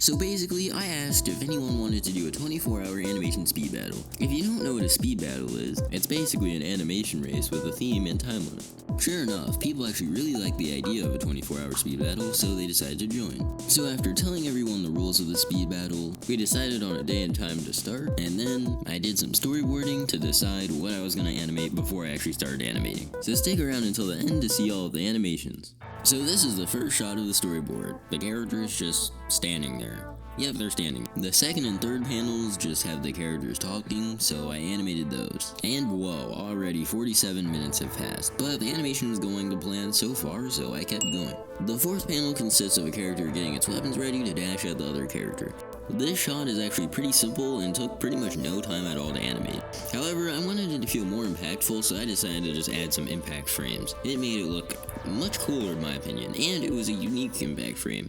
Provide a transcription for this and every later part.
So basically, I asked if anyone wanted to do a 24-hour animation speed battle. If you don't know what a speed battle is, it's basically an animation race with a theme and time limit. Sure enough, people actually really liked the idea of a 24-hour speed battle, so they decided to join. So after telling everyone the rules of the speed battle, we decided on a day and time to start, and then I did some storyboarding to decide what I was going to animate before I actually started animating. So stick around until the end to see all of the animations. So this is the first shot of the storyboard. The character is just standing there. Yep, they're standing. The second and third panels just have the characters talking, so I animated those. And whoa, already 47 minutes have passed. But the animation is going to plan so far, so I kept going. The fourth panel consists of a character getting its weapons ready to dash at the other character. This shot is actually pretty simple and took pretty much no time at all to animate. However, I wanted it to feel more impactful, so I decided to just add some impact frames. It made it look much cooler in my opinion, and it was a unique impact frame.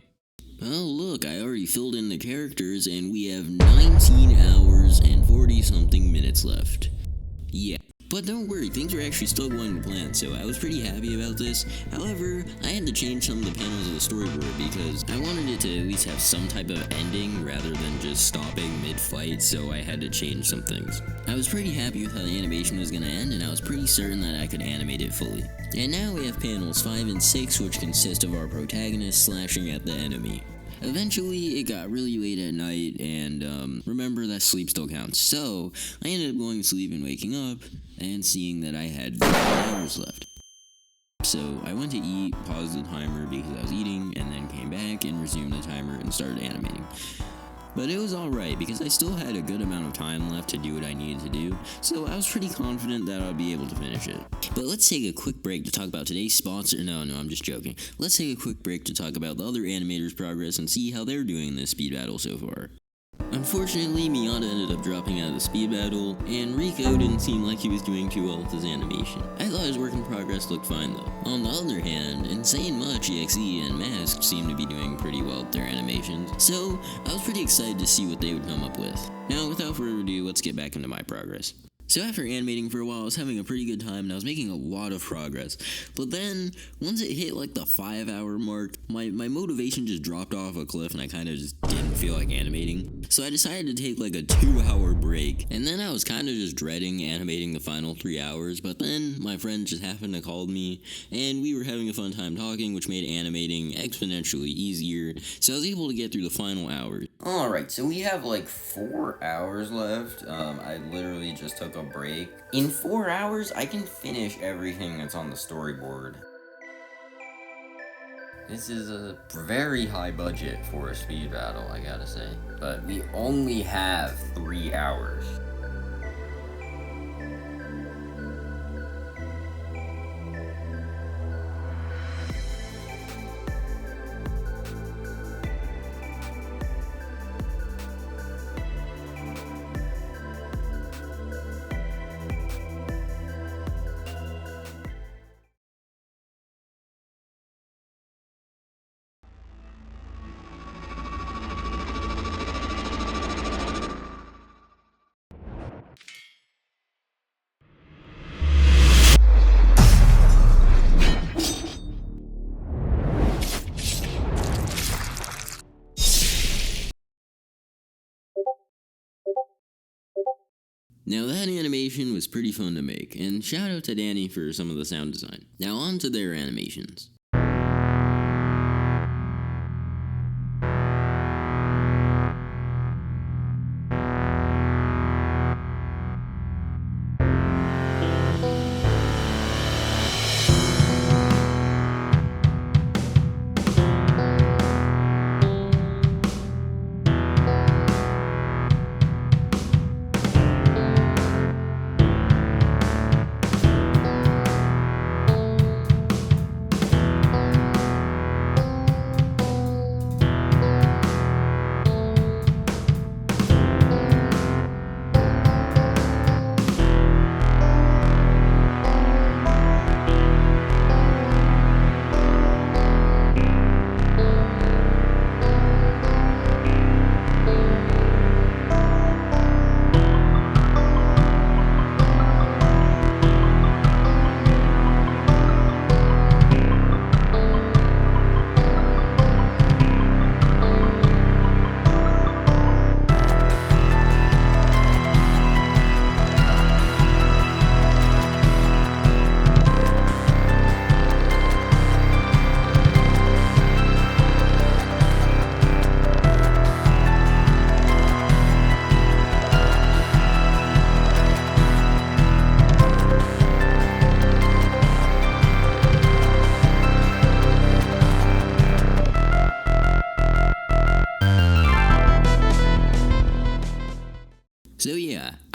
Oh look, I already filled in the characters and we have 19 hours and 40 something minutes left. Yeah. But don't worry, things are actually still going to plan, so I was pretty happy about this. However, I had to change some of the panels of the storyboard because I wanted it to at least have some type of ending rather than just stopping mid-fight, so I had to change some things. I was pretty happy with how the animation was going to end, and I was pretty certain that I could animate it fully. And now we have panels 5 and 6, which consist of our protagonist slashing at the enemy. Eventually, it got really late at night, and remember that sleep still counts. So, I ended up going to sleep and waking up, and seeing that I had 4 hours left. So, I went to eat, paused the timer because I was eating, and then came back and resumed the timer and started animating. But it was alright, because I still had a good amount of time left to do what I needed to do, so I was pretty confident that I'd be able to finish it. But let's take a quick break to talk about today's sponsor. No, I'm just joking. Let's take a quick break to talk about the other animators' progress and see how they're doing in this speed battle so far. Unfortunately, Miyata ended up dropping out of the speed battle, and Rico didn't seem like he was doing too well with his animation. I thought his work in progress looked fine though. On the other hand, InsanemuchEXE and Mask seemed to be doing pretty well with their animations, so I was pretty excited to see what they would come up with. Now, without further ado, let's get back into my progress. So after animating for a while, I was having a pretty good time and I was making a lot of progress. But then, once it hit like the 5-hour mark, my motivation just dropped off a cliff and I kind of just didn't feel like animating. So I decided to take like a 2-hour break. And then I was kind of just dreading animating the final 3 hours, but then my friend just happened to call me and we were having a fun time talking, which made animating exponentially easier. So I was able to get through the final hours. Alright, so we have like 4 hours left. I literally just took a break. In 4 hours, I can finish everything that's on the storyboard. This is a very high budget for a speed battle, I gotta say. But we only have 3 hours. Now that animation was pretty fun to make, and shout out to Danny for some of the sound design. Now on to their animations.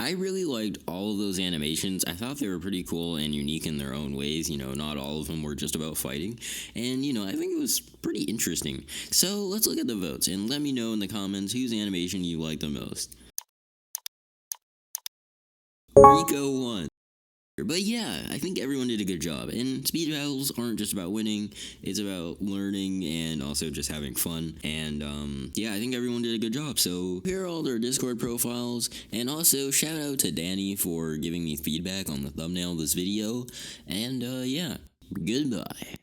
I really liked all of those animations. I thought they were pretty cool and unique in their own ways. Not all of them were just about fighting. And, I think it was pretty interesting. So let's look at the votes and let me know in the comments whose animation you like the most. Rico won. But yeah, I think everyone did a good job. And speed battles aren't just about winning, it's about learning and also just having fun. And yeah, I think everyone did a good job. So here are all their Discord profiles. And also shout out to Danny for giving me feedback on the thumbnail of this video. And yeah, goodbye.